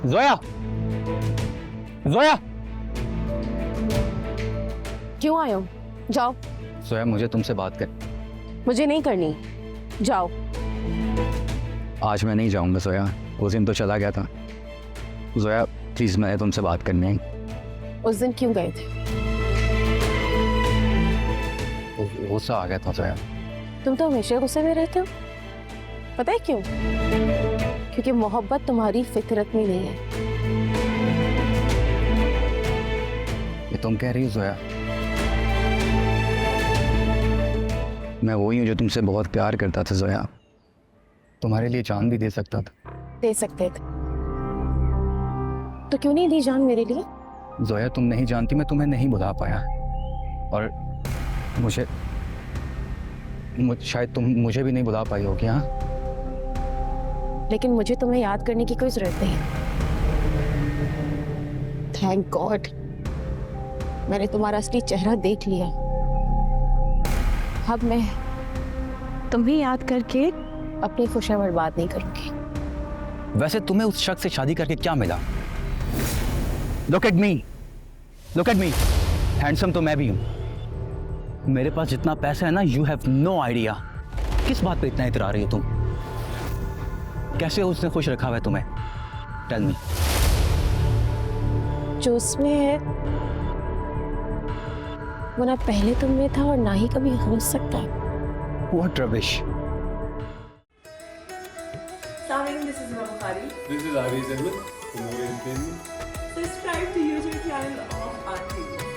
जोया, जोया। क्यों आए हो? जाओ। जोया, मुझे तुमसे बात कर। मुझे नहीं करनी, जाओ। आज मैं नहीं जाऊंगा जोया, उस दिन तो चला गया था। जोया प्लीज, मैंने तुमसे बात करनी है। उस दिन क्यों गए थे? गुस्सा आ गया था जोया। तुम तो हमेशा गुस्से में रहते हो। पता है क्यों? क्योंकि मोहब्बत तुम्हारी फितरत में नहीं है। ये तुम कह रही हो जोया? मैं वही हूँ जो तुमसे बहुत प्यार करता था जोया। तुम्हारे लिए जान भी दे सकता था। दे सकते थे तो क्यों नहीं दी जान मेरे लिए? जोया तुम नहीं जानती, मैं तुम्हें नहीं बुला पाया। और शायद तुम मुझे भी नहीं बुला पाई होगी। हाँ, लेकिन मुझे तुम्हें याद करने की कोई जरूरत नहीं। थैंक गॉड मैंने तुम्हारा असली चेहरा देख लिया। अब मैं तुम्हें याद करके अपनी खुशियां बर्बाद नहीं करूंगी। वैसे तुम्हें उस शख्स से शादी करके क्या मिला? Look at me, look at me. Handsome तो मैं भी हूं। मेरे पास जितना पैसा है ना, यू हैव नो आइडिया। किस बात पे इतना इतरा रही हो तुम? कैसे उसने खुश रखा हुआ है तुम्हें? Tell me. जो उसमें है वो ना पहले तुम में था और ना ही कभी हो सकता है। What rubbish. This is Ramkhari. This is Aris Ahmed from More Entertainment. Subscribe to YouTube channel of Aarti.